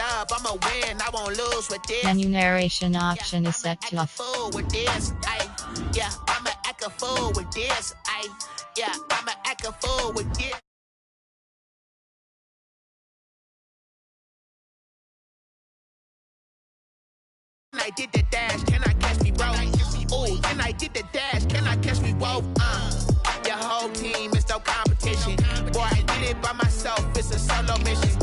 dub, I'ma win, I won't lose with this. Menu narration option is set to off. With this, yeah, I'ma act a fool with this, yeah, I'ma act a fool with this. I did the dash, can I catch me, bro? Ooh, then I did the dash, can I catch me, whoa? Your whole team is no competition. Boy, I did it by myself, it's a solo mission.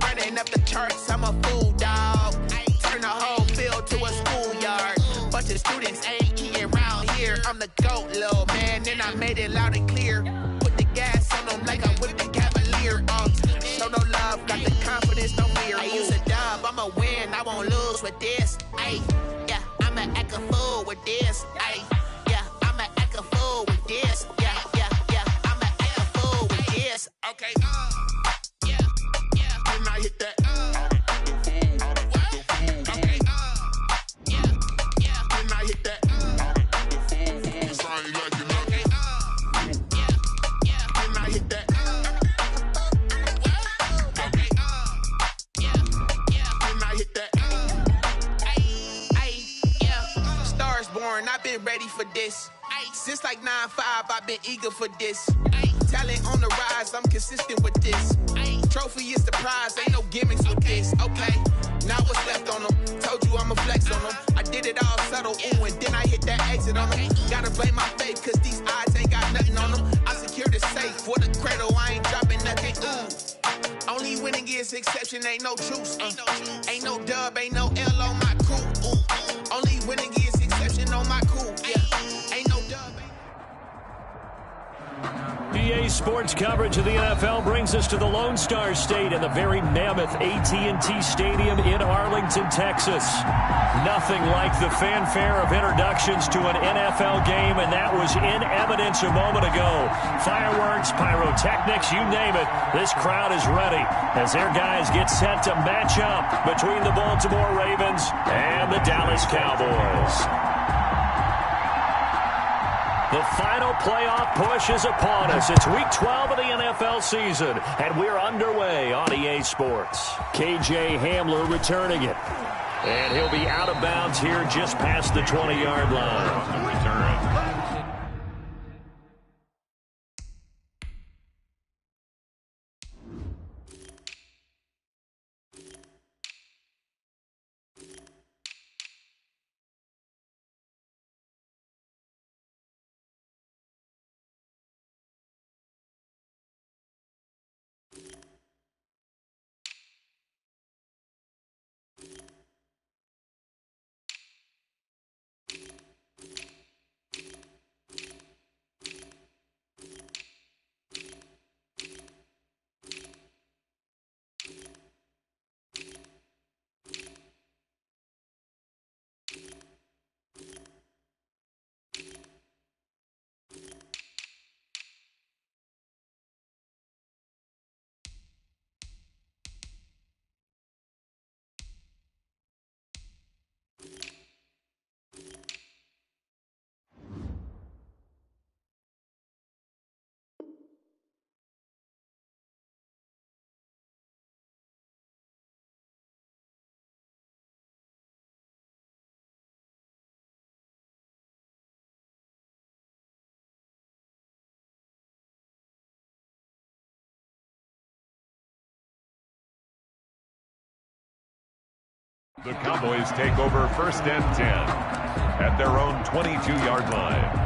Running up the charts, I'm a fool, dog. Turn the whole field to a schoolyard. Bunch of students ain't eating around here. I'm the GOAT, little man, and I made it loud and clear. Put the gas on them like I'm with the Cavalier. Show no love, got the confidence, no fear. I use a dub, I'ma win, I won't lose with this. Yeah, I'ma act a fool with this. Yeah, I'ma act a fool with this. Yeah, I'ma act a fool with this. Okay, yeah, when I hit that. Okay, yeah, when I hit that. It's I ain't like it. Okay, yeah, when I hit that. Okay, yeah, when I hit that. Stars born, I've been ready for this. Since like 9-5, I've been eager for this. Talent on the rise, I'm consistent with this. Trophy is the prize, ain't no gimmicks with this. Okay, now what's left on them? Told you I'ma flex on them. I did it all subtle, ooh, and then I hit that exit on them. Gotta blame my faith, cause these odds ain't got nothing on them. I secure the safe for the cradle, I ain't dropping nothing, ooh. Only winning is exception, ain't no truce. Ain't no dub, ain't no L on my crew. Ooh. Only winning is exception on my crew. Yeah, ain't no dub. EA Sports coverage of the NFL brings us to the Lone Star State and the very mammoth AT&T Stadium in Arlington, Texas. Nothing like the fanfare of introductions to an NFL game, and that was in evidence a moment ago. Fireworks, pyrotechnics, you name it. This crowd is ready as their guys get set to match up between the Baltimore Ravens and the Dallas Cowboys. The final playoff push is upon us. It's Week 12 of the NFL season, and we're underway on EA Sports. KJ Hamler returning it. And he'll be out of bounds here just past the 20-yard line. The Cowboys take over 1st and 10 at their own 22-yard line.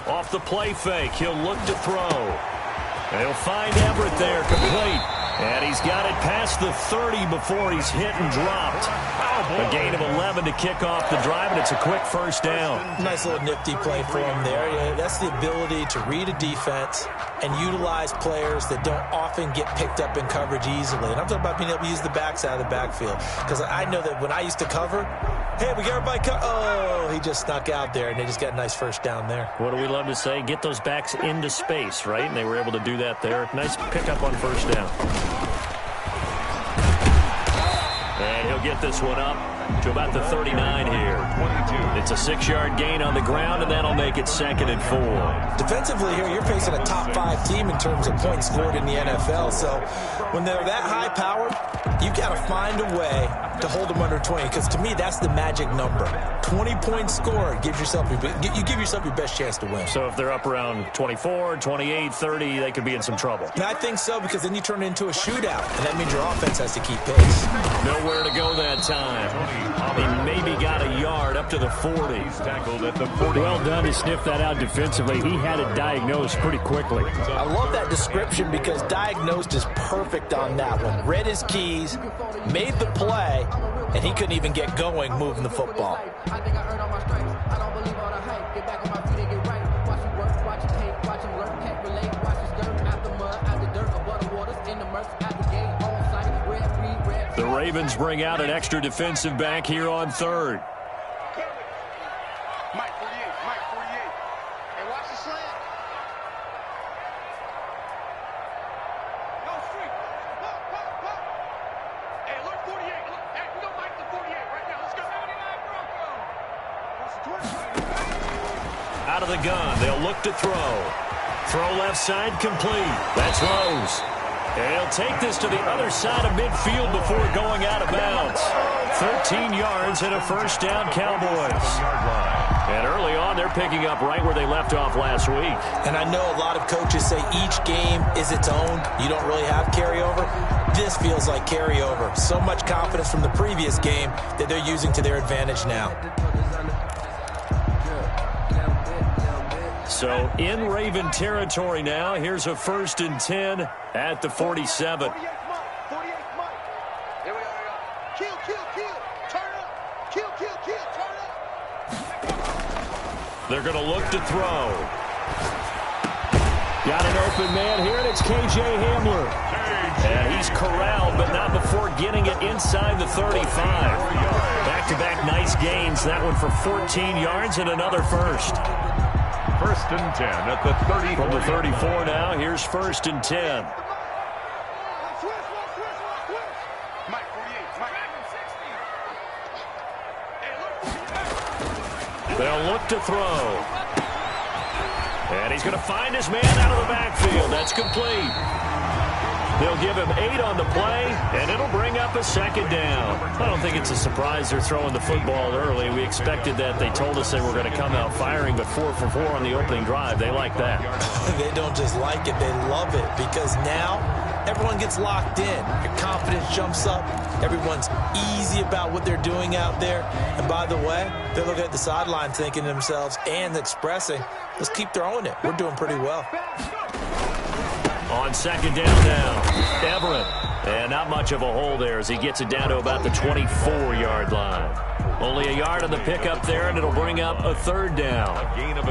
Off the play fake, he'll look to throw. And he'll find Everett there, complete. And he's got it past the 30 before he's hit and dropped. A gain of 11 to kick off the drive, and it's a quick first down. Nice little nifty play for him there. Yeah, that's the ability to read a defense and utilize players that don't often get picked up in coverage easily. And I'm talking about being able to use the backside of the backfield. Because I know that when I used to cover, hey, we got everybody oh, he just snuck out there, and they just got a nice first down there. What do we love to say? Get those backs into space, right? And they were able to do that there. Nice pickup on first down. And he'll get this one up to about the 39 here. It's a 6-yard gain on the ground, and that'll make it 2nd and 4. Defensively here, you're facing a top-5 team in terms of points scored in the NFL. So when they're that high-powered, you've got to find a way to hold them under 20, because to me, that's the magic number. 20 points scored gives yourself you give yourself your best chance to win. So if they're up around 24, 28, 30, they could be in some trouble. And I think so, because then you turn it into a shootout, and that means your offense has to keep pace. Nowhere to go that time. He maybe got a yard up to the 40. Tackled at the 40. Well done to sniff that out defensively. He had it diagnosed pretty quickly. I love that description, because diagnosed is perfect on that one. Read his keys, made the play, and he couldn't even get going moving the football. The Ravens bring out an extra defensive back here on 3rd. Mike 48. Hey, watch the slant. Go street. Pop. Hey, alert 48. Hey, we go Mike to 48 right now. Let's go. 79 Bronco. Out of the gun. They'll look to throw. Throw left side complete. That's Rose. And he'll take this to the other side of midfield before going out of bounds. 13 yards and a first down, Cowboys. And early on, they're picking up right where they left off last week. And I know a lot of coaches say each game is its own. You don't really have carryover. This feels like carryover. So much confidence from the previous game that they're using to their advantage now. So in Raven territory now. Here's a 1st and 10 at the 47. 48, Mike. Here we go. Kill. Turn up. Kill. Turn up. They're going to look to throw. Got an open man here, and it's K.J. Hamler. And he's corralled, but not before getting it inside the 35. Back-to-back nice gains. That one for 14 yards and another first. 1st and 10 at the 30. From the 34 now, here's 1st and 10. Mike 48. They'll look to throw. And he's going to find his man out of the backfield. That's complete. They'll give him 8 on the play, and it'll bring up a 2nd down. I don't think it's a surprise they're throwing the football early. We expected that. They told us they were going to come out firing, but 4 for 4 on the opening drive. They like that. They don't just like it, they love it, because now everyone gets locked in. Your confidence jumps up. Everyone's easy about what they're doing out there. And by the way, they're looking at the sideline thinking to themselves and expressing, let's keep throwing it. We're doing pretty well. On 2nd down now, Everett. And not much of a hole there as he gets it down to about the 24-yard line. Only a yard on the pickup there, and it'll bring up a 3rd down.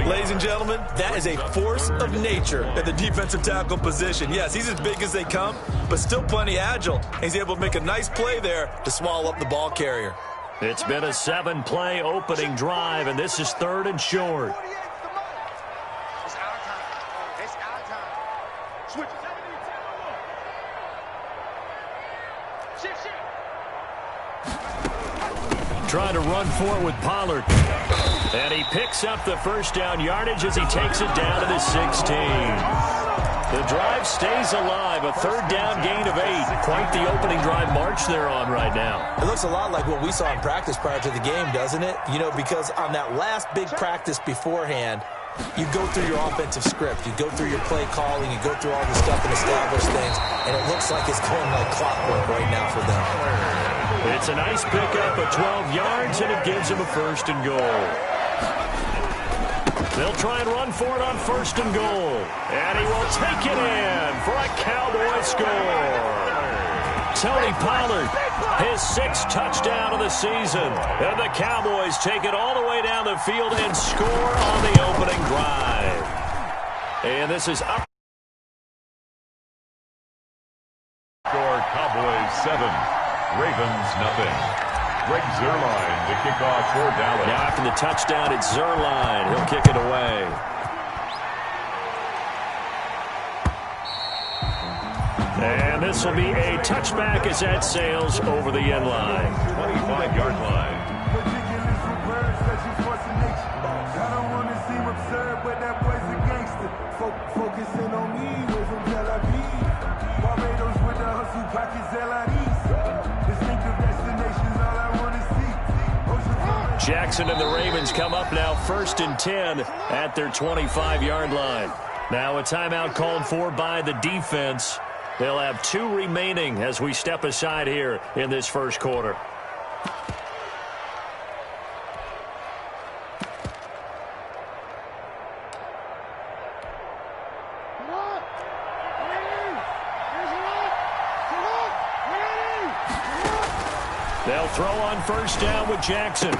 Ladies and gentlemen, that is a force of nature at the defensive tackle position. Yes, he's as big as they come, but still plenty agile. He's able to make a nice play there to swallow up the ball carrier. It's been a 7-play opening drive, and this is 3rd and short. It's our time. Switch it. Trying to run for it with Pollard. And he picks up the first down yardage as he takes it down to the 16. The drive stays alive. A 3rd down gain of 8. Quite the opening drive march they're on right now. It looks a lot like what we saw in practice prior to the game, doesn't it? You know, because on that last big practice beforehand, you go through your offensive script. You go through your play calling. You go through all the stuff and establish things. And it looks like it's going like clockwork right now for them. It's a nice pickup of 12 yards, and it gives him a 1st and goal. They'll try and run for it on 1st and goal. And he will take it in for a Cowboy score. Tony Pollard, his 6th touchdown of the season. And the Cowboys take it all the way down the field and score on the opening drive. And this is up. Score Cowboys 7, Ravens nothing. Greg Zuerlein to kick off for Dallas. Now after the touchdown, it's Zuerlein. He'll kick it away. And this will be a touchback as that sails over the end line. 25-yard line. Focusing on me, we're from Tel Aviv. Barbados with the hustle pockets, distinctive destinations, all I want to see. Jackson and the Ravens come up now 1st and 10 at their 25-yard line. Now a timeout called for by the defense. They'll have 2 remaining as we step aside here in this first quarter. They'll throw on 1st down with Jackson.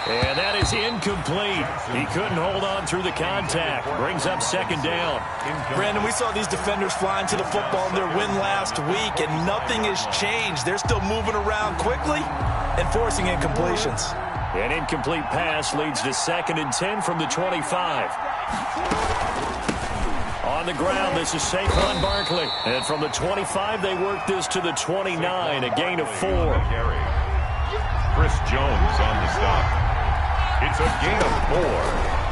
And that is incomplete. He couldn't hold on through the contact. Brings up 2nd down. Brandon, we saw these defenders flying to the football in their win last week, and nothing has changed. They're still moving around quickly and forcing incompletions. An incomplete pass leads to 2nd and 10 from the 25. On the ground, this is Saquon Barkley. And from the 25, they work this to the 29, a gain of 4. Chris Jones on the stop. It's a gain of 4.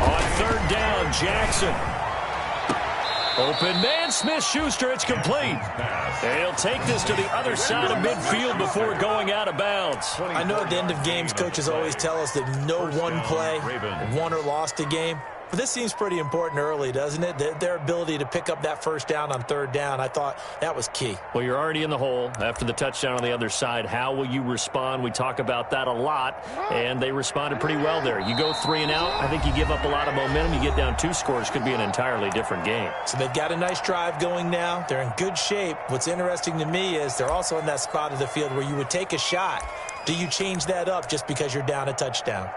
On 3rd down, Jackson. Open man, Smith-Schuster, it's complete. And he'll take this to the other side of midfield before going out of bounds. I know at the end of games, coaches always tell us that no one play won or lost a game. But this seems pretty important early, doesn't it? Their ability to pick up that 1st down on 3rd down, I thought that was key. Well, you're already in the hole after the touchdown on the other side. How will you respond? We talk about that a lot, and they responded pretty well there. You go 3 and out, I think you give up a lot of momentum. You get down 2 scores, could be an entirely different game. So they've got a nice drive going now. They're in good shape. What's interesting to me is they're also in that spot of the field where you would take a shot. Do you change that up just because you're down a touchdown?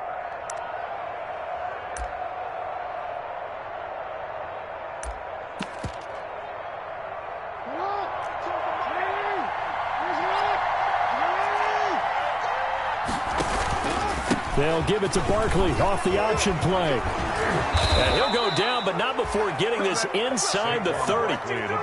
They'll give it to Barkley off the option play. And he'll go down, but not before getting this inside the 30.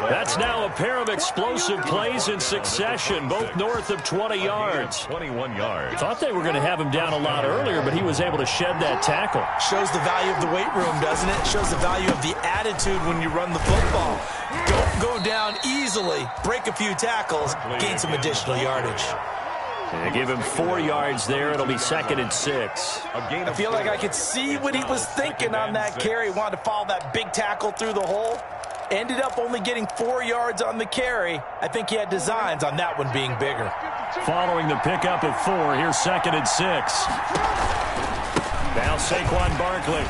That's now a pair of explosive plays in succession, both north of 20 yards. 21 yards. Thought they were going to have him down a lot earlier, but he was able to shed that tackle. Shows the value of the weight room, doesn't it? Shows the value of the attitude when you run the football. Don't go down easily, break a few tackles, gain some additional yardage. They give him 4 yards there. It'll be 2nd and 6. I feel like I could see what he was thinking on that carry. Wanted to follow that big tackle through the hole. Ended up only getting 4 yards on the carry. I think he had designs on that one being bigger. Following the pickup of 4, here's 2nd and 6. Now Saquon Barkley.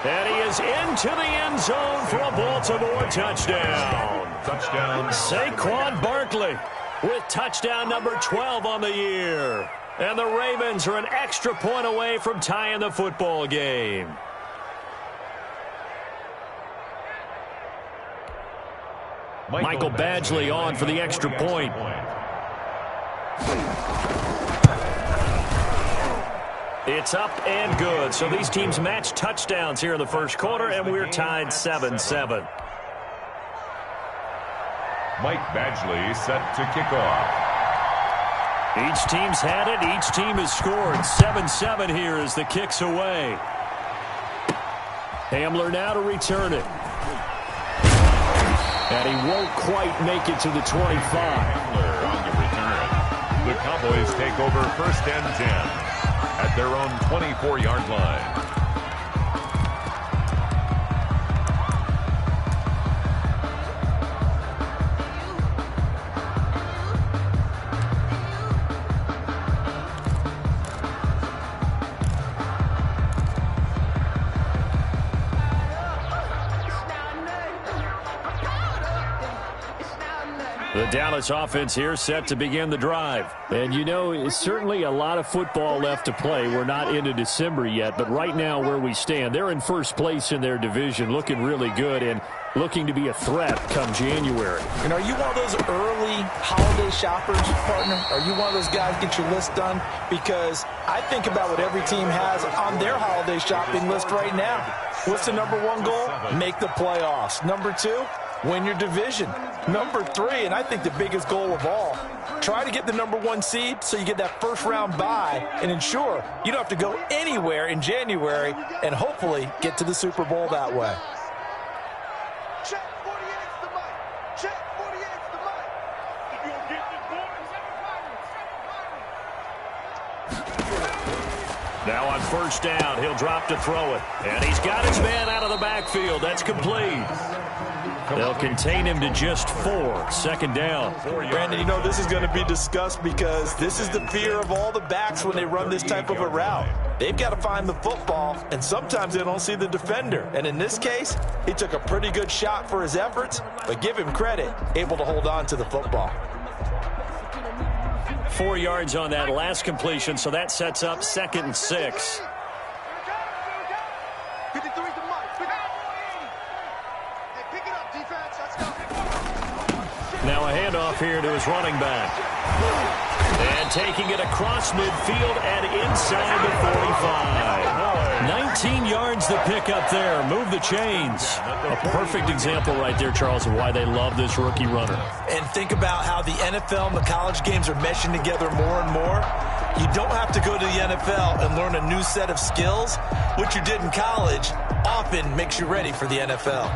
And he is into the end zone for a Baltimore touchdown. Touchdown. Saquon Barkley with touchdown number 12 on the year. And the Ravens are an extra point away from tying the football game. Michael Badgley on for the extra point. It's up and good. So these teams match touchdowns here in the first quarter, and we're tied 7-7. Mike Badgley set to kick off. Each team's had it. Each team has scored. 7-7 here as the kick's away. Hamler now to return it. And he won't quite make it to the 25. Hamler on the return. The Cowboys take over 1st and 10 at their own 24-yard line. The Dallas offense here set to begin the drive. And you know, it's certainly a lot of football left to play. We're not into December yet, but right now where we stand, they're in first place in their division, looking really good and looking to be a threat come January. And are you one of those early holiday shoppers, partner? Are you one of those guys get your list done? Because I think about what every team has on their holiday shopping list right now. What's the number one goal? Make the playoffs. Number two, win your division. Number three, and I think the biggest goal of all, try to get the number one seed so you get that first round bye and ensure you don't have to go anywhere in January and hopefully get to the Super Bowl that way. Check 48's the mic. Check 48's the mic. If you don't get this board, Now on first down, he'll drop to throw it. And he's got his man out of the backfield. That's complete. They'll contain him to just 4. Second down. Brandon, you know this is going to be discussed because this is the fear of all the backs when they run this type of a route. They've got to find the football, and sometimes they don't see the defender. And in this case, he took a pretty good shot for his efforts, but give him credit, able to hold on to the football. 4 yards on that last completion, so that sets up 2nd and 6. 53's the mic. Hey, pick it up, defense. Let's go. Now a handoff here to his running back. And taking it across midfield and inside the 45. 19 yards to pick up there. Move the chains. A perfect example right there, Charles, of why they love this rookie runner. And think about how the NFL and the college games are meshing together more and more. You don't have to go to the NFL and learn a new set of skills. What you did in college often makes you ready for the NFL.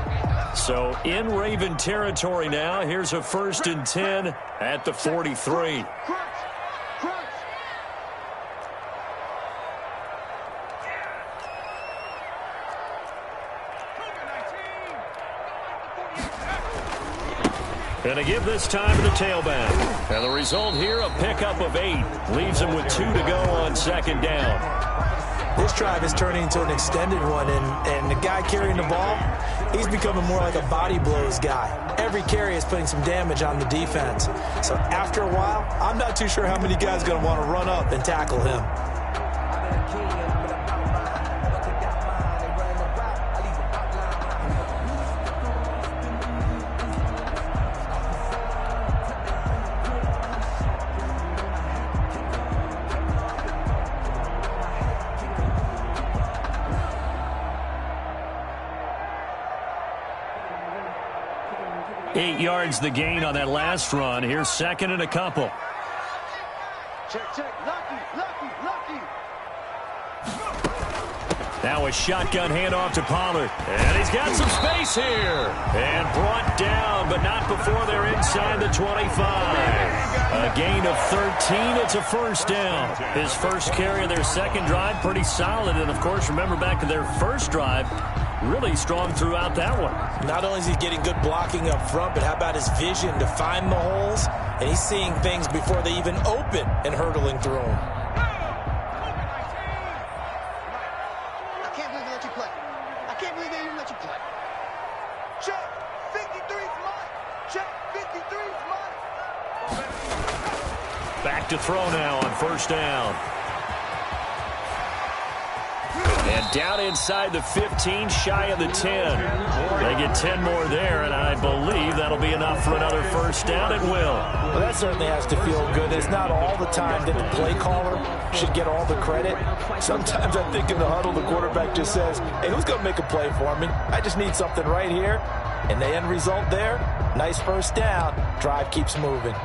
So in Raven territory now. Here's a 1st and 10 at the 43. Going to give this time to the tailback. And the result here, a pickup of 8. Leaves him with 2 to go on 2nd down. This drive is turning into an extended one, and the guy carrying the ball, he's becoming more like a body blows guy. Every carry is putting some damage on the defense. So after a while, I'm not too sure how many guys are going to want to run up and tackle him. Eight yards the gain on that last run. Here's 2nd and a couple. Check. Lucky. Now a shotgun handoff to Pollard. And he's got some space here. And brought down, but not before they're inside the 25. A gain of 13. It's a 1st down. His first carry of their 2nd drive, pretty solid. And, of course, remember back to their 1st drive, really strong throughout that one. Not only is he getting good blocking up front, but how about his vision to find the holes? And he's seeing things before they even open and hurdling through them. I can't believe they let you play. I can't believe they even let you play. Check 53's mic. Check 53's mic. Back to throw now on 1st down. And down inside the 15, shy of the 10. They get 10 more there, and I believe that'll be enough for another 1st down. It will. Well, that certainly has to feel good. It's not all the time that the play caller should get all the credit. Sometimes I think in the huddle, the quarterback just says, hey, who's going to make a play for me? I just need something right here. And the end result there, nice 1st down. Drive keeps moving.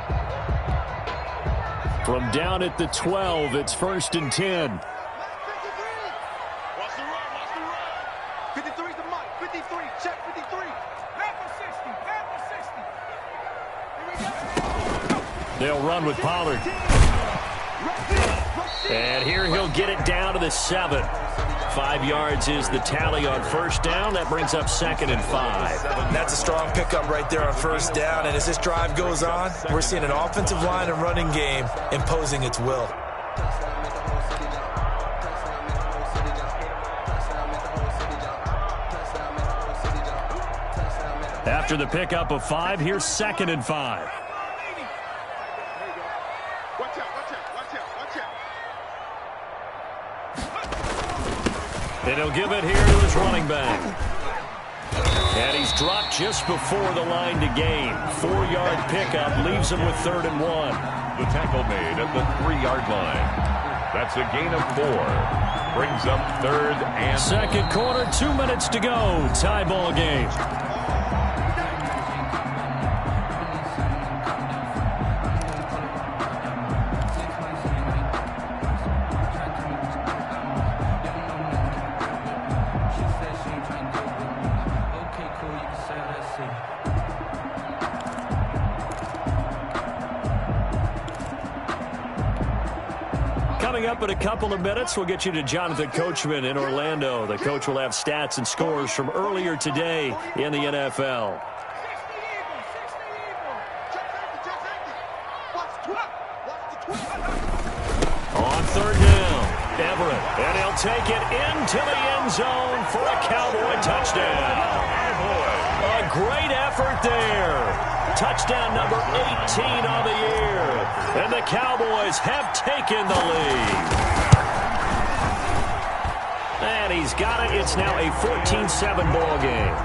From down at the 12, it's 1st and 10. 53's the mic. 53. Check 53. Half of 60. Here we go. They'll run with Pollard. And here he'll get it down to the 7. 5 yards is the tally on 1st down. That brings up 2nd and 5. That's a strong pickup right there on 1st down. And as this drive goes on, we're seeing an offensive line and running game imposing its will. After the pickup of 5, here's 2nd and 5. And he'll give it here to his running back. And he's dropped just before the line to gain. 4-yard pickup leaves him with 3rd and 1. The tackle made at the 3-yard line. That's a gain of 4. Brings up 3rd and... Second quarter, 2 minutes to go. Tie ball game. Coming up in a couple of minutes, we'll get you to Jonathan Coachman in Orlando. The coach will have stats and scores from earlier today in the NFL. On 3rd down, Everett, and he'll take it into the end zone for a Cowboy touchdown. A great effort there. Touchdown number 18 on the year. And the Cowboys have taken the lead. And he's got it. It's now a 14-7 ball game.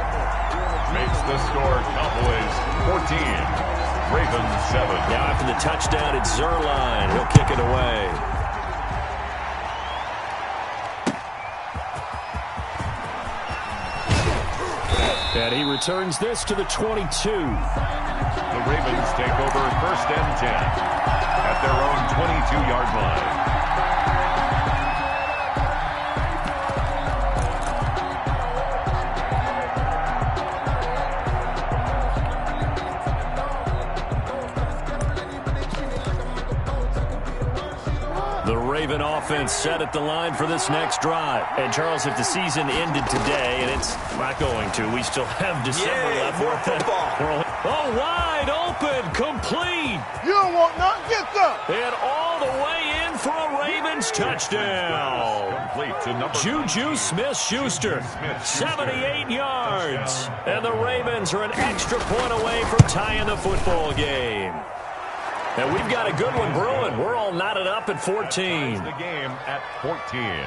Makes the score Cowboys 14, Ravens 7. Now after the touchdown, it's Zerline. He'll kick it away. And he returns this to the 22. The Ravens take over 1st and 10 at their own 22-yard line. The Raven offense set at the line for this next drive. And, Charles, if the season ended today, and it's not going to, we still have December left. More football. Oh, wide open, complete. You don't want nothing, get them. And all the way in for a Ravens touchdown. Complete to number Juju Smith-Schuster, 78 yards. And the Ravens are an extra point away from tying the football game. And we've got a good one brewing. We're all knotted up at 14. The game at 14.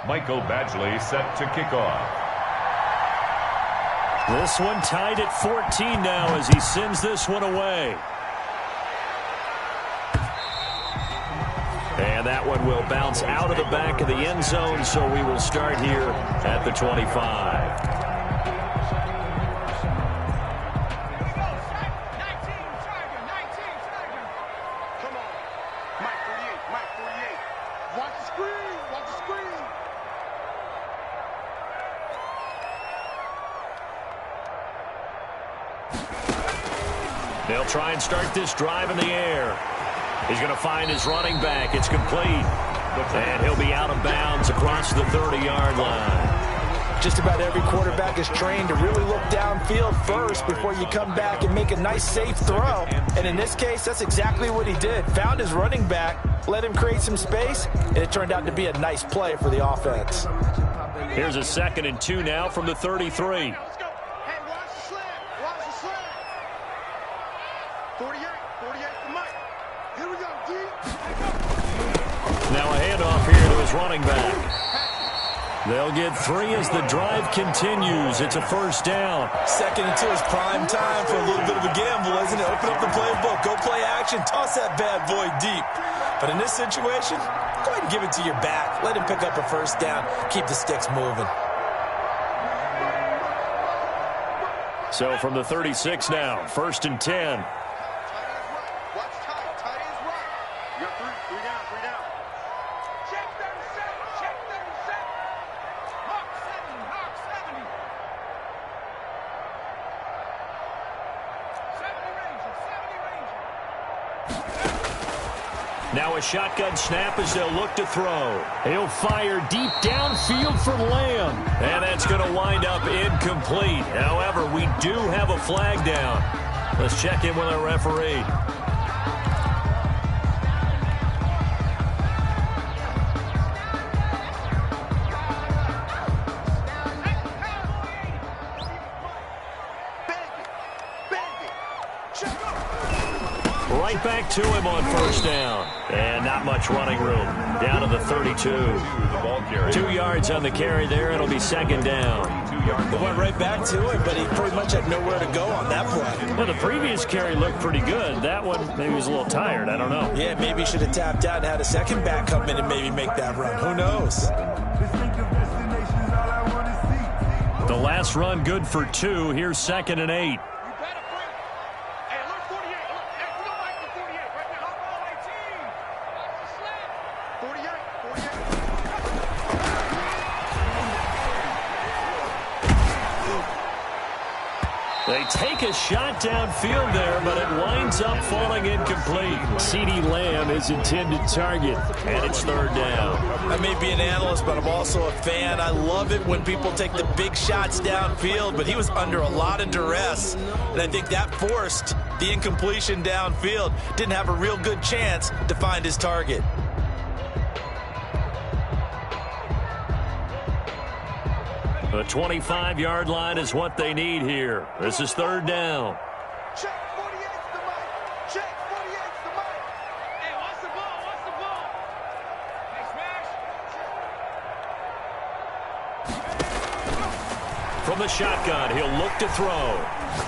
Michael Badgley set to kick off. This one tied at 14 now as he sends this one away. And that one will bounce out of the back of the end zone, so we will start here at the 25. They'll try and start this drive in the air. He's going to find his running back. It's complete. And he'll be out of bounds across the 30-yard line. Just about every quarterback is trained to really look downfield first before you come back and make a nice, safe throw. And in this case, that's exactly what he did. Found his running back, let him create some space, and it turned out to be a nice play for the offense. Here's a 2nd and 2 now from the 33. 48 for Mike. Here we go, D. Now a handoff here to his running back. They'll get 3 as the drive continues. It's a 1st down. 2nd and 2 is prime time for a little bit of a gamble, isn't it? Open up the playbook, go play action, toss that bad boy deep. But in this situation, go ahead and give it to your back. Let him pick up a 1st down. Keep the sticks moving. So from the 36 now, 1st and 10. Now a shotgun snap as they'll look to throw. He'll fire deep downfield for Lamb. And that's going to wind up incomplete. However, we do have a flag down. Let's check in with our referee. Right back to him on first down. And not much running room. Down to the 32. 2 yards on the carry there. It'll be second down. They went right back to him, but he pretty much had nowhere to go on that play. Well, the previous carry looked pretty good. That one, maybe he was a little tired. I don't know. Yeah, maybe he should have tapped out and had a second back come in and maybe make that run. Who knows? The last run good for 2. Here's 2nd and 8. They take a shot downfield there, but it winds up falling incomplete. CeeDee Lamb is intended target, and it's 3rd down. I may be an analyst, but I'm also a fan. I love it when people take the big shots downfield, but he was under a lot of duress, and I think that forced the incompletion downfield. Didn't have a real good chance to find his target. The 25-yard line is what they need here. This is 3rd down. Check 48's the mic. Check 48's the mic. Hey, watch the ball. Watch the ball. Hey, Smash. From the shotgun, he'll look to throw.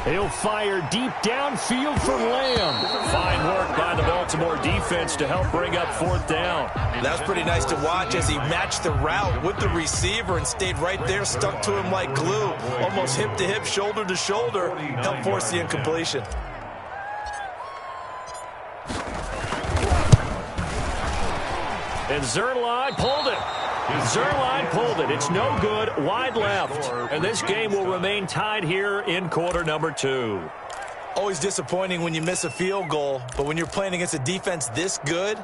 He'll fire deep downfield for Lamb. Fine work by the Baltimore defense to help bring up 4th down. That's pretty nice to watch as he matched the route with the receiver and stayed right there, stuck to him like glue, almost hip to hip, shoulder to shoulder, helped force the incompletion. And Zerline pulled it. Zerline pulled it. It's no good. Wide left. And this game will remain tied here in quarter number 2. Always disappointing when you miss a field goal, but when you're playing against a defense this good,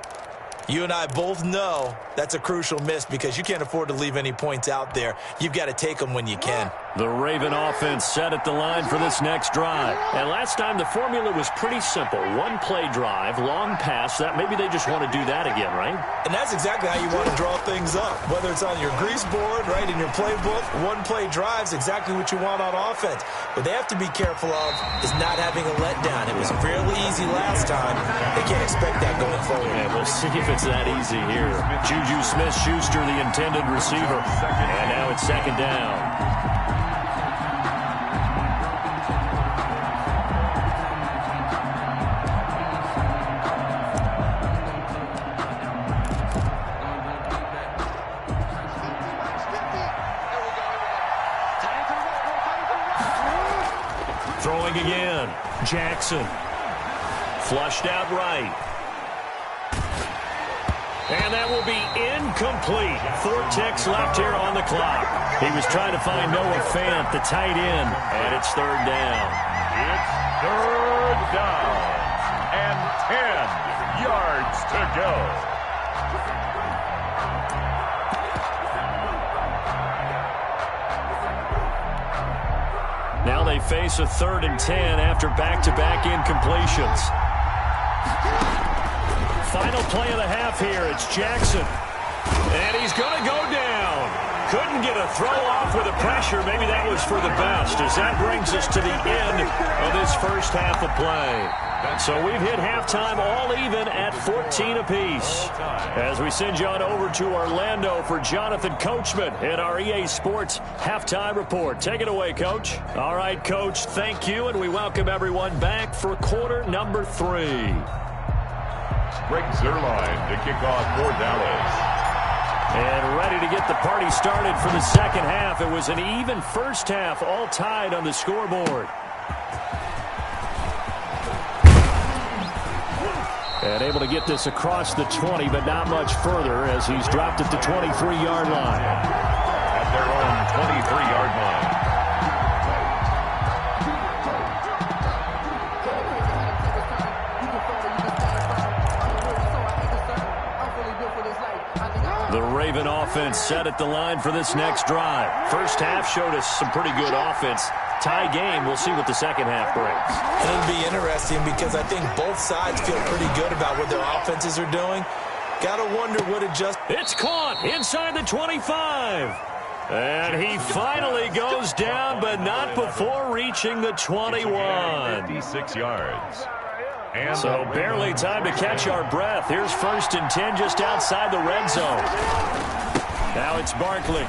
you and I both know that's a crucial miss because you can't afford to leave any points out there. You've got to take them when you can. The Raven offense set at the line for this next drive. And last time the formula was pretty simple. 1-play drive, long pass. That maybe they just want to do that again, right? And that's exactly how you want to draw things up. Whether it's on your grease board, right, in your playbook, 1-play drive's exactly what you want on offense. What they have to be careful of is not having a letdown. It was fairly easy last time. They can't expect that going forward. Yeah, we'll see if it's that easy here. Juju Smith-Schuster, the intended receiver. And now it's 2nd down. Throwing again. Jackson. Flushed out right. And that will be incomplete. 4 ticks left here on the clock. He was trying to find Noah Fant, the tight end, and it's 3rd down. It's 3rd down and 10 yards to go. Now they face a 3rd and 10 after back-to-back incompletions. Final play of the half here. It's Jackson. And he's going to go down. Couldn't get a throw off with the pressure. Maybe that was for the best, as that brings us to the end of this first half of play. So we've hit halftime all even at 14 apiece. As we send you on over to Orlando for Jonathan Coachman in our EA Sports Halftime Report. Take it away, Coach. All right, Coach, thank you, and we welcome everyone back for quarter number 3. Greg Zerline to kick off for Dallas. And ready to get the party started for the second half. It was an even first half, all tied on the scoreboard. And able to get this across the 20, but not much further as he's dropped at the 23-yard line. At their own 23-yard line. The Raven offense set at the line for this next drive. First half showed us some pretty good offense. Tie game. We'll see what the second half brings. It'll be interesting because I think both sides feel pretty good about what their offenses are doing. Got to wonder what It's caught inside the 25. And he finally goes down, but not before reaching the 21. 56 yards. So barely time to catch our breath. Here's 1st and 10 just outside the red zone. Now it's Barkley.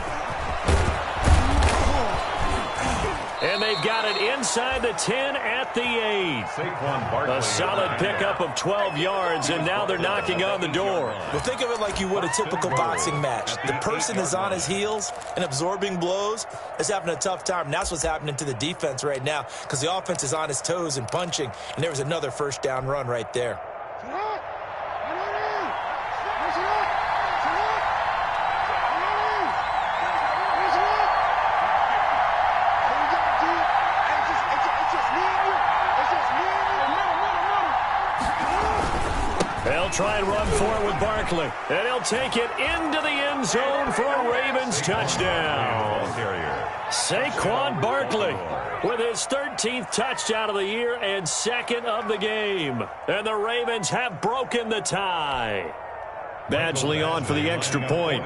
And they've got it inside the 10 at the 8. A solid pickup of 12 yards, and now they're knocking on the door. Well, think of it like you would a typical boxing match. The person is on his heels and absorbing blows is having a tough time. And that's what's happening to the defense right now because the offense is on his toes and punching, and there was another 1st down run right there. They'll try and run for it with Barkley. And he'll take it into the end zone for a Ravens touchdown. Saquon Barkley with his 13th touchdown of the year and 2nd of the game. And the Ravens have broken the tie. Badgley on for the extra point.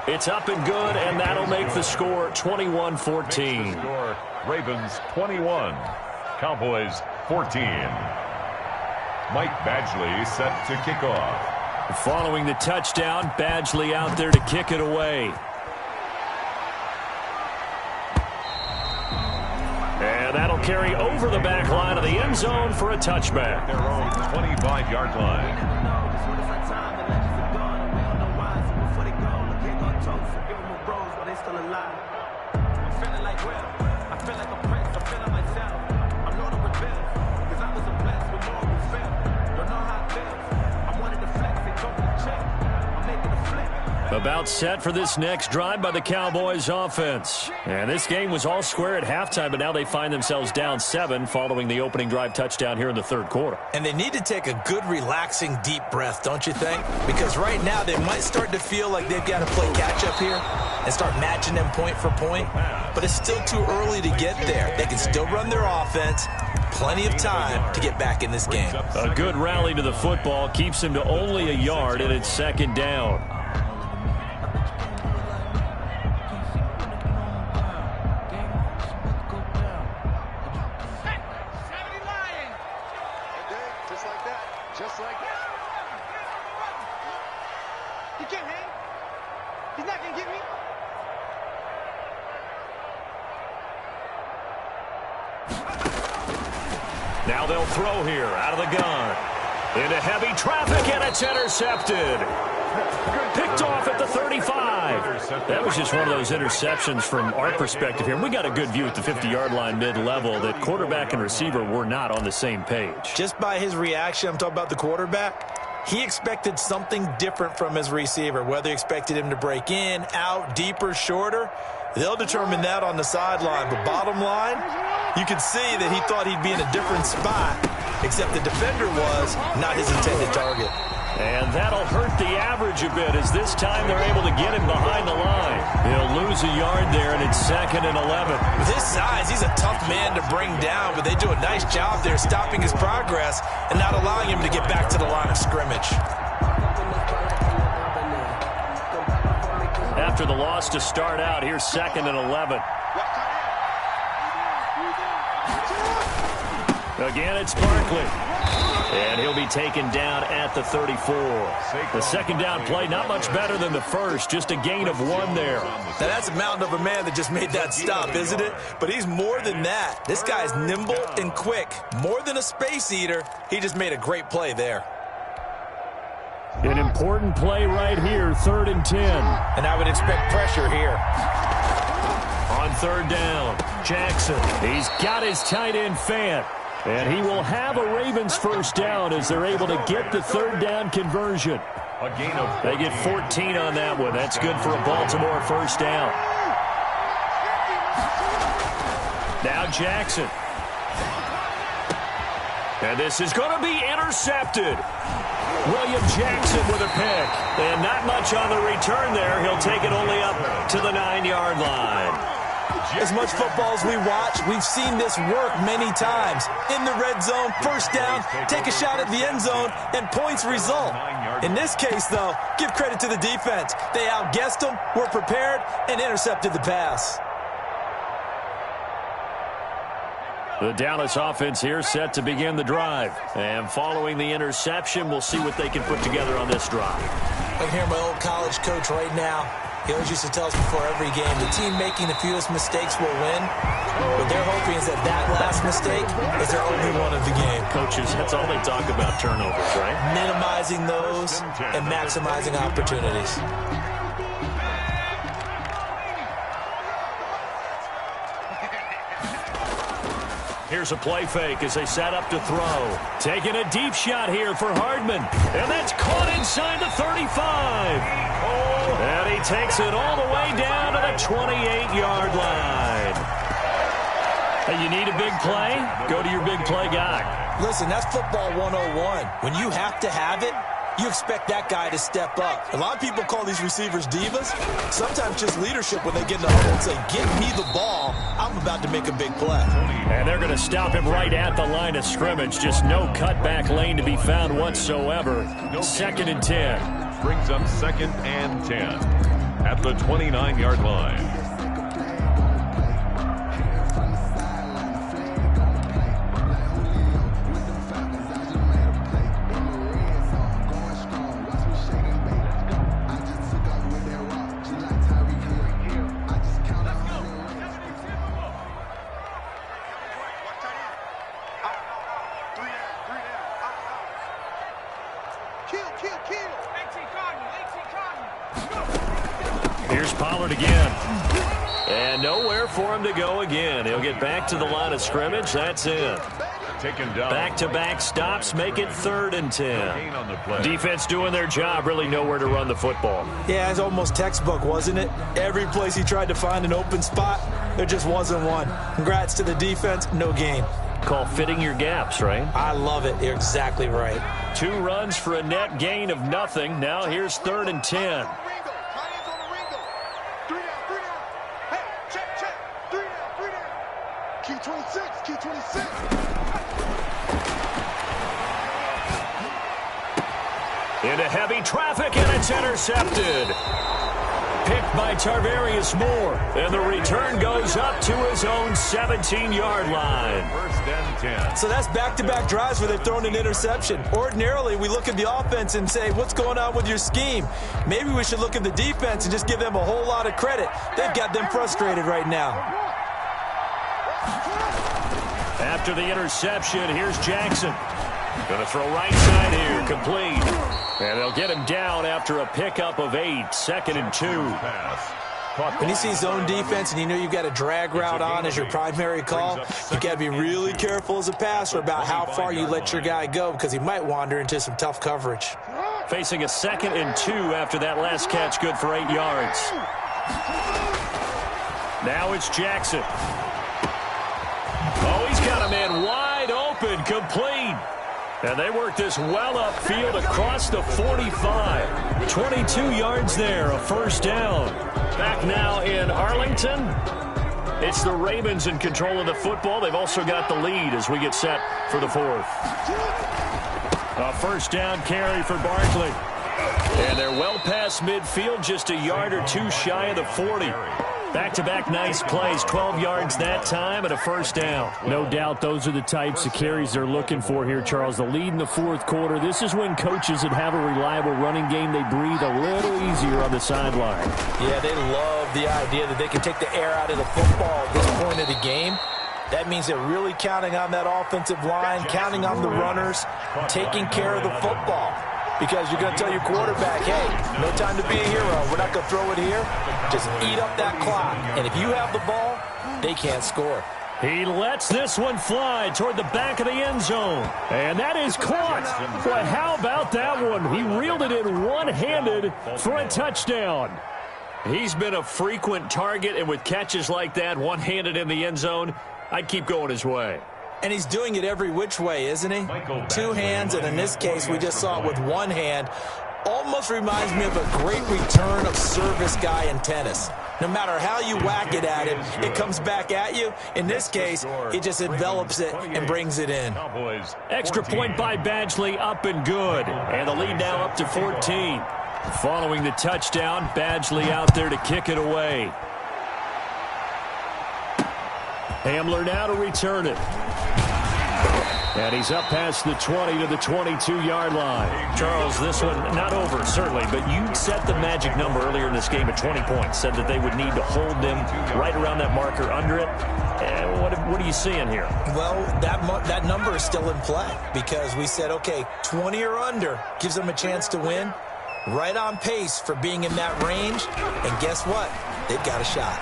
It's up and good, and that'll make the score 21-14. Ravens 21, Cowboys 14. Mike Badgley set to kick off. Following the touchdown, Badgley out there to kick it away. And that'll carry over the back line of the end zone for a touchback. Their own 25-yard line. About set for this next drive by the Cowboys offense. And this game was all square at halftime, but now they find themselves down 7 following the opening drive touchdown here in the 3rd quarter. And they need to take a good, relaxing, deep breath, don't you think? Because right now they might start to feel like they've got to play catch-up here and start matching them point for point. But it's still too early to get there. They can still run their offense. Plenty of time to get back in this game. A good rally to the football keeps them to only a yard, and it's 2nd down. Now they'll throw here out of the gun. Into heavy traffic, and it's intercepted. Picked off at the 35. That was just one of those interceptions from our perspective here. We got a good view at the 50-yard line mid-level that quarterback and receiver were not on the same page. Just by his reaction, I'm talking about the quarterback, he expected something different from his receiver, whether he expected him to break in, out, deeper, shorter. They'll determine that on the sideline. But bottom line, you could see that he thought he'd be in a different spot, except the defender was not his intended target. And that'll hurt the average a bit as this time they're able to get him behind the line. He'll lose a yard there, and it's 2nd and 11. With his size, he's a tough man to bring down, but they do a nice job there stopping his progress and not allowing him to get back to the line of scrimmage. After the loss to start out, here's 2nd and 11. Again, it's Barkley. And he'll be taken down at the 34. The 2nd down play, not much better than the first, just a gain of 1 there. Now, that's a mountain of a man that just made that stop, isn't it? But he's more than that. This guy's nimble and quick. More than a space eater, he just made a great play there. An important play right here, 3rd and 10. And I would expect pressure here. On 3rd down, Jackson. He's got his tight end Fant. And he will have a Ravens 1st down as they're able to get the 3rd down conversion. They get 14 on that one. That's good for a Baltimore 1st down. Now Jackson. And this is going to be intercepted. William Jackson with a pick. And not much on the return there. He'll take it only up to the 9-yard line. As much football as we watch, we've seen this work many times. In the red zone, 1st down, take a shot at the end zone, and points result. In this case, though, give credit to the defense. They outguessed them, were prepared, and intercepted the pass. The Dallas offense here set to begin the drive. And following the interception, we'll see what they can put together on this drive. I can hear my old college coach right now. He always used to tell us before every game, the team making the fewest mistakes will win. What they're hoping is that last mistake is their only one of the game. Coaches, that's all they talk about, turnovers, right? Minimizing those and maximizing opportunities. Here's a play fake as they set up to throw. Taking a deep shot here for Hardman. And that's caught inside the 35. And he takes it all the way down to the 28-yard line. Hey, you need a big play? Go to your big play guy. Listen, that's football 101. When you have to have it, you expect that guy to step up. A lot of people call these receivers divas. Sometimes just leadership when they get in the huddle and say, get me the ball. I'm about to make a big play. And they're going to stop him right at the line of scrimmage. Just no cutback lane to be found whatsoever. 2nd and 10. Brings up 2nd and 10 at the 29-yard line. Here's Pollard again. And nowhere for him to go again. He'll get back to the line of scrimmage. That's it. Back-to-back stops make it 3rd and 10. Defense doing their job. Really nowhere to run the football. Yeah, it's almost textbook, wasn't it? Every place he tried to find an open spot, there just wasn't one. Congrats to the defense. No gain. Call fitting your gaps, right? I love it. You're exactly right. 2 runs for a net gain of nothing. Now here's 3rd and 10. Key 26, key 26. Into heavy traffic, and it's intercepted. Picked by Tarvarius Moore, and the return goes up to his own 17-yard line. 1st and 10. So that's back-to-back drives where they've thrown an interception. Ordinarily, we look at the offense and say, what's going on with your scheme? Maybe we should look at the defense and just give them a whole lot of credit. They've got them frustrated right now. After the interception, here's Jackson. Going to throw right side here, complete. And they'll get him down after a pickup of 8, 2nd and 2. When you see zone defense and you know you've got a drag route on as your primary call, you got to be really careful as a passer about how far you let your guy go because he might wander into some tough coverage. Facing a 2nd and 2 after that last catch, good for 8 yards. Now it's Jackson. Oh, he's got a man wide open, complete. And they work this well upfield across the 45. 22 yards there, a 1st down. Back now in Arlington. It's the Ravens in control of the football. They've also got the lead as we get set for the 4th. A 1st down carry for Barkley. And they're well past midfield, just a yard or 2 shy of the 40. Back-to-back nice plays, 12 yards that time and a 1st down. No doubt those are the types of carries they're looking for here, Charles. The lead in the 4th quarter. This is when coaches that have a reliable running game, they breathe a little easier on the sideline. Yeah, they love the idea that they can take the air out of the football at this point of the game. That means they're really counting on that offensive line, counting on the runners, taking care of the football. Because you're going to tell your quarterback, hey, no time to be a hero. We're not going to throw it here. Just eat up that clock. And if you have the ball, they can't score. He lets this one fly toward the back of the end zone. And that is caught. Boy, how about that one? He reeled it in one-handed for a touchdown. He's been a frequent target, and with catches like that, one-handed in the end zone, I'd keep going his way. And he's doing it every which way, isn't he? 2 hands, and in this case, we just saw it with 1 hand. Almost reminds me of a great return of service guy in tennis. No matter how you whack it at him, it comes back at you. In this case, it just envelops it and brings it in. Extra point by Badgley, up and good. And the lead now up to 14. Following the touchdown, Badgley out there to kick it away. Hamler now to return it. And he's up past the 20 to the 22-yard line. Charles, this one not over, certainly, but you set the magic number earlier in this game at 20 points. Said that they would need to hold them right around that marker under it. And what are you seeing here? Well, that number is still in play because we said, okay, 20 or under gives them a chance to win. Right on pace for being in that range. And guess what? They've got a shot.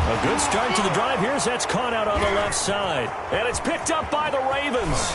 A good start to the drive. That's caught out on the left side. And it's picked up by the Ravens.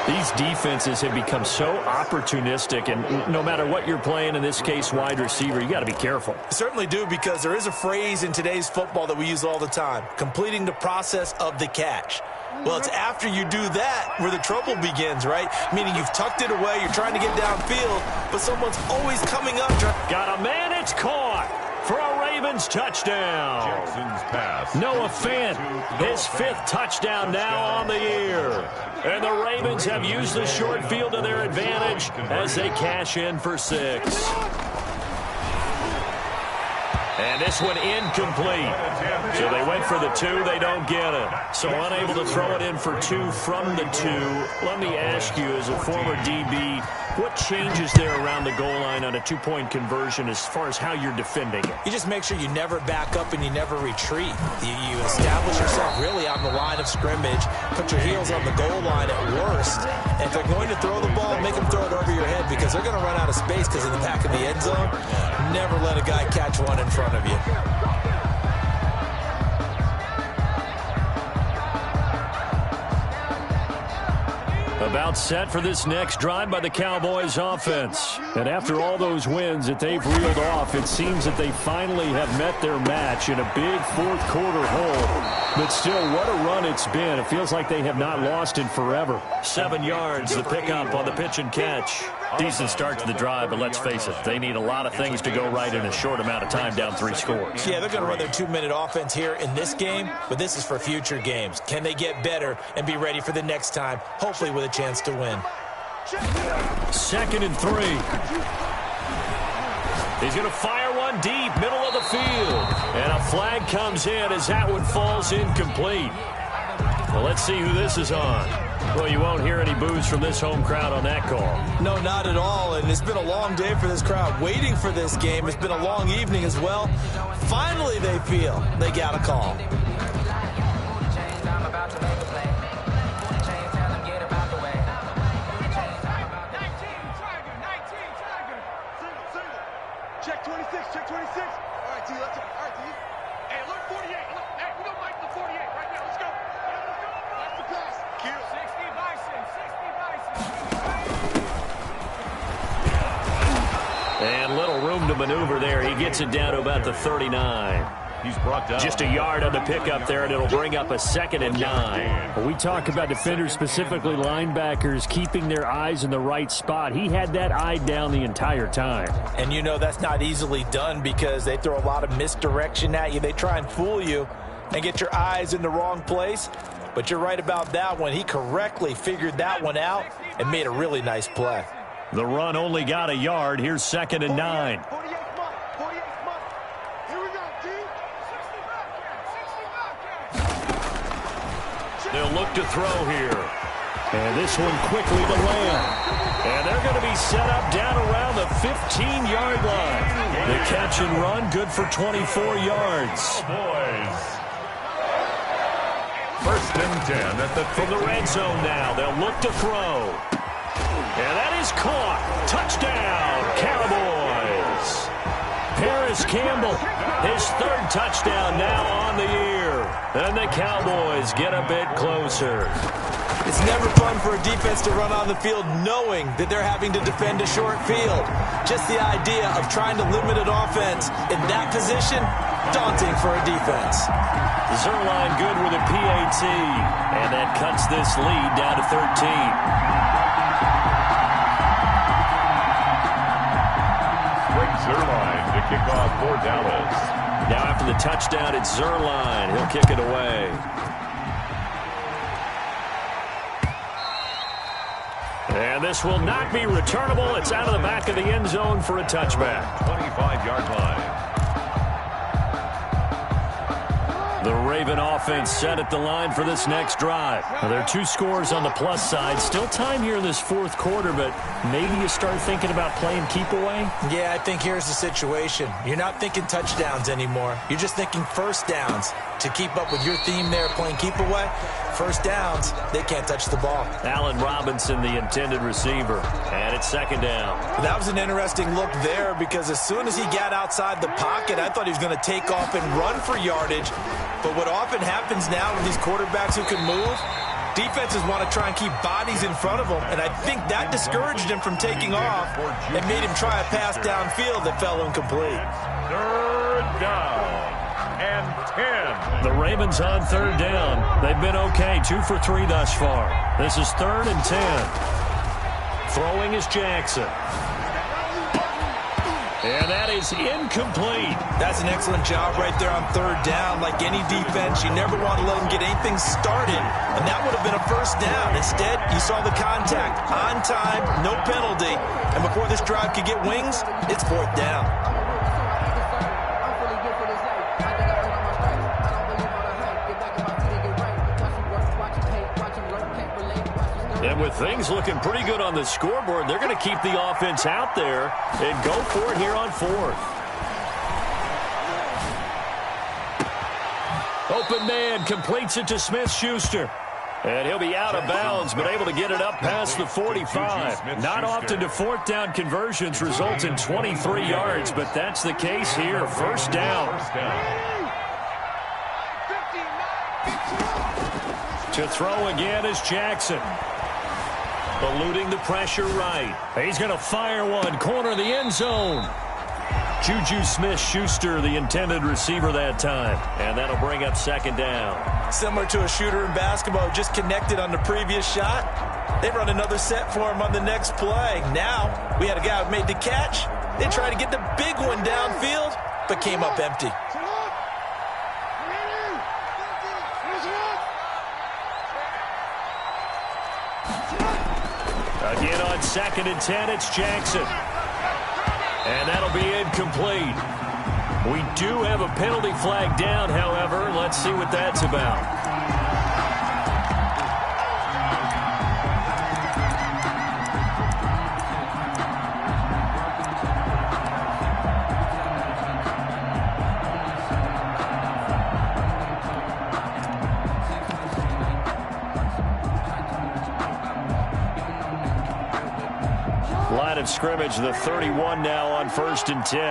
These defenses have become so opportunistic, and no matter what you're playing, in this case wide receiver, you got to be careful. Certainly do, because there is a phrase in today's football that we use all the time, completing the process of the catch. Well, it's after you do that where the trouble begins, right? Meaning you've tucked it away, you're trying to get downfield, but someone's always coming up. Got a man, it's caught for a Ravens touchdown. Jackson's pass. Noah Fant, his 5th touchdown now on the year. And the Ravens have used the short field to their advantage as they cash in for 6. And this one incomplete. So they went for the 2, they don't get it. So unable to throw it in for 2 from the 2. Let me ask you, as a former DB, what changes there around the goal line on a 2-point conversion as far as how you're defending it? You just make sure you never back up and you never retreat. You establish yourself really on the line of scrimmage, put your heels on the goal line at worst, and if they're going to throw the ball, make them throw it over your head because they're going to run out of space because in the back of the end zone, never let a guy catch one in front of you. About set for this next drive by the Cowboys offense. And after all those wins that they've reeled off, it seems that they finally have met their match in a big fourth-quarter hole. But still, what a run it's been. It feels like they have not lost in forever. 7 yards, the pickup on the pitch and catch. Decent start to the drive, but let's face it, they need a lot of things to go right in a short amount of time, down 3 scores. Yeah, they're going to run their 2-minute offense here in this game, but this is for future games. Can they get better and be ready for the next time, hopefully with a chance to win? 2nd and 3. He's going to fire one deep, middle of the field. And a flag comes in as that one falls incomplete. Well, let's see who this is on. Well, you won't hear any boos from this home crowd on that call. No, not at all. And it's been a long day for this crowd waiting for this game. It's been a long evening as well. Finally, they feel they got a call. Check 26, check 26. All right, T, let's go. All right, T. Hey, look, 48. Look, hey, we don't like the 48 right now. Let's go. Yeah, let's go. That's the pass. Kill. 60 Bison, 60 Bison. And little room to maneuver there. He gets it down to about the 39. He's brought down. Just a yard on the pickup there, and it'll bring up a 2nd and 9. Well, we talk about defenders, specifically linebackers, keeping their eyes in the right spot. He had that eye down the entire time. And you know that's not easily done because they throw a lot of misdirection at you. They try and fool you and get your eyes in the wrong place. But you're right about that one. He correctly figured that one out and made a really nice play. The run only got a yard. Here's 2nd and 9. 48 month. 48 month. Here we go, T. 60 back here. 60 back here. They'll look to throw here. And this one quickly to land. And they're going to be set up down around the 15-yard line. The catch and run, good for 24 yards. Boys. 1st and 10 at the From the red zone now, they'll look to throw. And that is caught. Touchdown, Cowboys. Paris Campbell, his 3rd touchdown now on the year. And the Cowboys get a bit closer. It's never fun for a defense to run on the field knowing that they're having to defend a short field. Just the idea of trying to limit an offense in that position, daunting for a defense. Zerline good with a PAT. And that cuts this lead down to 13. Zerline to kick off for Dallas. Now after the touchdown, it's Zerline. He'll kick it away. And this will not be returnable. It's out of the back of the end zone for a touchback. 25-yard line. The Raven offense set at the line for this next drive. Now, there are 2 scores on the plus side. Still time here in this fourth quarter, but maybe you start thinking about playing keep away? Yeah, I think here's the situation. You're not thinking touchdowns anymore. You're just thinking first downs. To keep up with your theme there, playing keep away, first downs, they can't touch the ball. Allen Robinson, the intended receiver. And it's second down. That was an interesting look there because as soon as he got outside the pocket, I thought he was going to take off and run for yardage. But what often happens now with these quarterbacks who can move, defenses want to try and keep bodies in front of them, and I think that discouraged him from taking off and made him try a pass downfield that fell incomplete. Third down and 10. The Ravens on third down. They've been okay, 2 for 3 thus far. This is 3rd and 10. Throwing is Jackson. And that is incomplete. That's an excellent job right there on third down. Like any defense, you never want to let them get anything started, and that would have been a first down. Instead, you saw the contact on time, no penalty, and before this drive could get wings, it's 4th down. And with things looking pretty good on the scoreboard, they're going to keep the offense out there and go for it here on 4th. Open man completes it to Smith-Schuster. And he'll be out of bounds, but able to get it up past the 45. Not often do 4th down conversions result in 23 yards, but that's the case here. First down. To throw again is Jackson. Eluding the pressure right. He's going to fire one. Corner of the end zone. Juju Smith-Schuster, the intended receiver that time. And that'll bring up second down. Similar to a shooter in basketball, just connected on the previous shot. They run another set for him on the next play. Now, we had a guy who made the catch. They tried to get the big one downfield, but came up empty. Again on 2nd and 10, it's Jackson. And that'll be incomplete. We do have a penalty flag down, however. Let's see what that's about. Line of scrimmage, the 31 now on 1st and 10.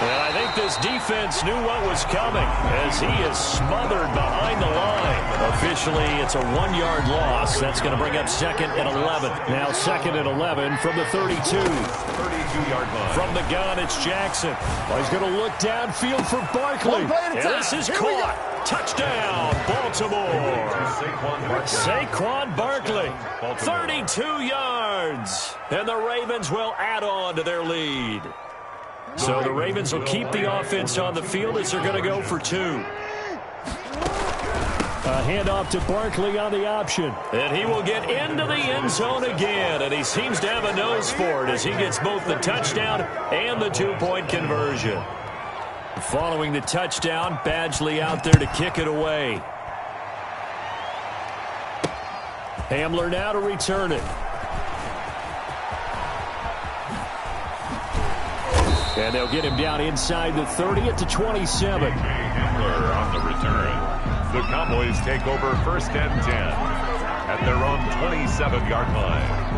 And I think this defense knew what was coming as he is smothered behind the line. Officially, it's a 1-yard loss. That's going to bring up 2nd and 11. Now 2nd and 11 from the 32. 32-yard line. From the gun, it's Jackson. He's going to look downfield for Barkley. And this is caught. Touchdown, Baltimore. Saquon Barkley, 32 yards. And the Ravens will add on to their lead. So the Ravens will keep the offense on the field as they're going to go for 2. A handoff to Barkley on the option. And he will get into the end zone again. And he seems to have a nose for it as he gets both the touchdown and the 2-point conversion. Following the touchdown, Badgley out there to kick it away. Hamler now to return it. And they'll get him down inside the 30 at the 27. Hamler on the return. The Cowboys take over 1st and 10 at their own 27-yard line.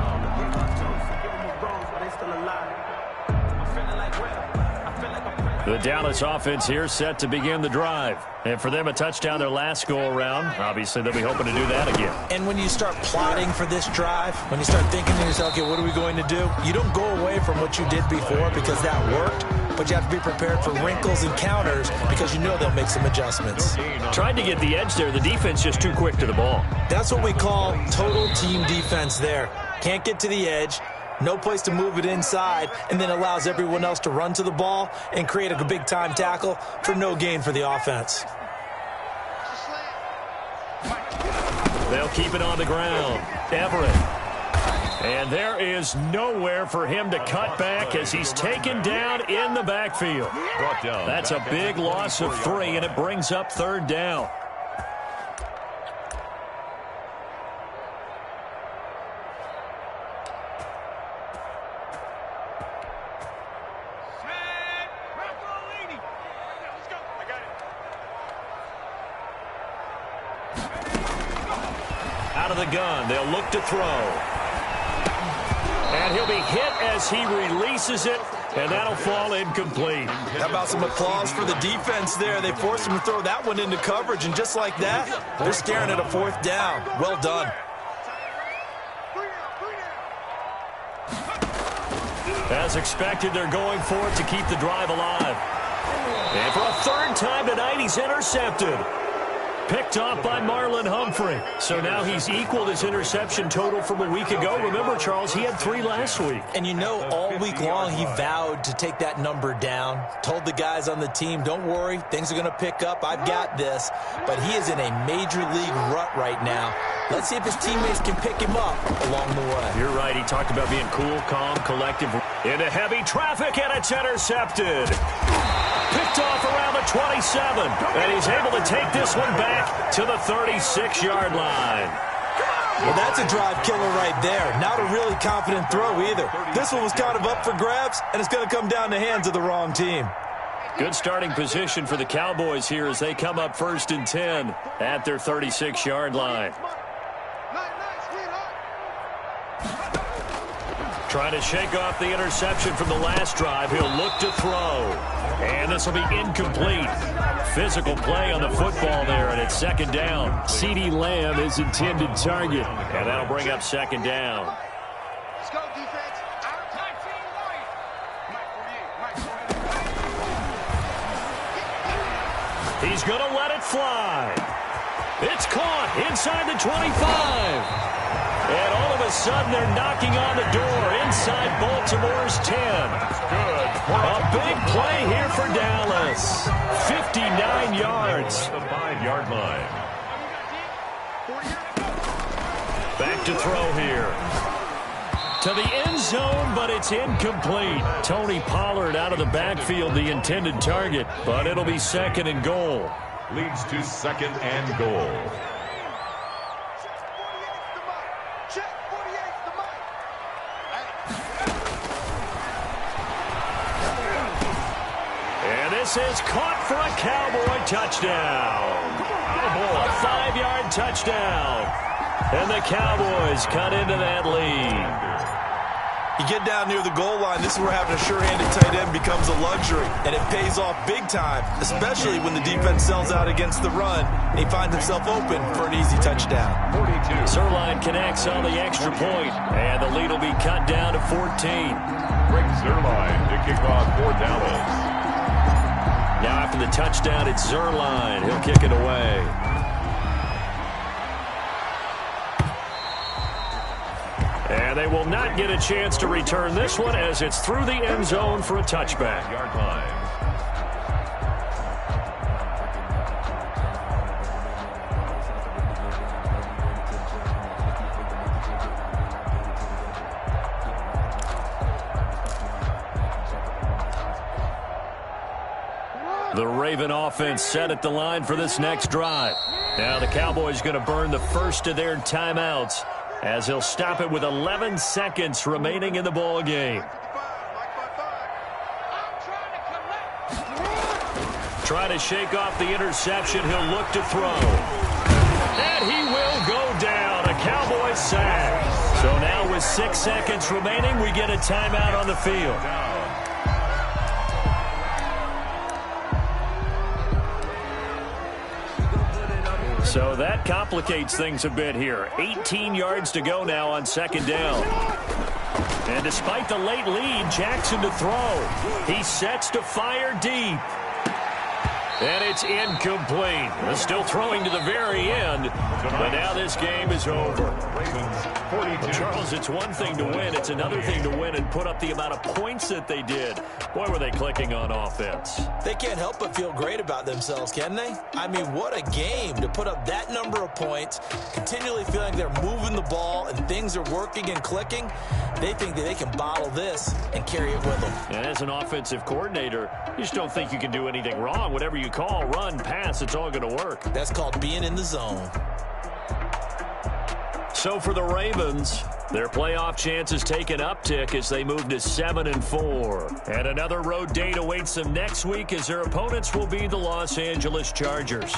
The Dallas offense here set to begin the drive. And for them, a touchdown their last go-around. Obviously, they'll be hoping to do that again. And when you start plotting for this drive, when you start thinking to yourself, okay, what are we going to do? You don't go away from what you did before because that worked, but you have to be prepared for wrinkles and counters because you know they'll make some adjustments. Tried to get the edge there. The defense just too quick to the ball. That's what we call total team defense there. Can't get to the edge. No place to move it inside, and then allows everyone else to run to the ball and create a big-time tackle for no gain for the offense. They'll keep it on the ground. Everett. And there is nowhere for him to cut back as he's taken down in the backfield. That's a big loss of 3, and it brings up 3rd down. Out of the gun, they'll look to throw. And he'll be hit as he releases it, and that'll fall incomplete. How about some applause for the defense there? They forced him to throw that one into coverage, and just like that, they're staring at a 4th down. Well done. As expected, they're going for it to keep the drive alive. And for a 3rd time tonight, he's intercepted. Picked off by Marlon Humphrey. So now he's equaled his interception total from a week ago. Remember, Charles, he had 3 last week. And you know, all week long he vowed to take that number down. Told the guys on the team, don't worry, things are going to pick up. I've got this. But he is in a major league rut right now. Let's see if his teammates can pick him up along the way. You're right. He talked about being cool, calm, collective. Into heavy traffic, and it's intercepted. Picked off around the 27, and he's able to take this one back to the 36-yard line. Well, that's a drive killer right there. Not a really confident throw either. This one was kind of up for grabs, and it's going to come down the hands of the wrong team. Good starting position for the Cowboys here as they come up 1st and 10 at their 36-yard line. Trying to shake off the interception from the last drive. He'll look to throw. And this will be incomplete. Physical play on the football there, and it's 2nd down. CeeDee Lamb is intended target. And that'll bring up 2nd down. Let's go, defense. He's going to let it fly. It's caught inside the 25. And all of a sudden, they're knocking on the door inside Baltimore's 10. Good. A big play here for Dallas. 59 yards. The 5-yard line. Back to throw here. To the end zone, but it's incomplete. Tony Pollard out of the backfield, the intended target, but it'll be 2nd and goal. Leads to 2nd and goal. This is caught for a Cowboy touchdown. A 5-yard touchdown. And the Cowboys cut into that lead. You get down near the goal line, this is where having a sure-handed tight end becomes a luxury, and it pays off big time, especially when the defense sells out against the run, and he finds himself open for an easy touchdown. 42. Zerline connects on the extra point, and the lead will be cut down to 14. Greg Zerline to kick off for Dallas. Now after the touchdown, it's Zerline. He'll kick it away. And they will not get a chance to return this one as it's through the end zone for a touchback. Yard line. The Raven offense set at the line for this next drive. Now the Cowboys going to burn the first of their timeouts as he'll stop it with 11 seconds remaining in the ball game. Try to shake off the interception. He'll look to throw. And he will go down. A Cowboys sack. So now with 6 seconds remaining, we get a timeout on the field. So that complicates things a bit here. 18 yards to go now on 2nd down. And despite the late lead, Jackson to throw. He sets to fire deep. And it's incomplete. They're still throwing to the very end, but now this game is over. Charles, it's one thing to win. It's another thing to win and put up the amount of points that they did. Boy, were they clicking on offense. They can't help but feel great about themselves, can they? I mean, what a game to put up that number of points, continually feeling they're moving the ball and things are working and clicking. They think that they can bottle this and carry it with them. And as an offensive coordinator, you just don't think you can do anything wrong. Whatever you call, run, pass, it's all going to work. That's called being in the zone. So for the Ravens, their playoff chances take an uptick as they move to 7-4. And another road date awaits them next week as their opponents will be the Los Angeles Chargers.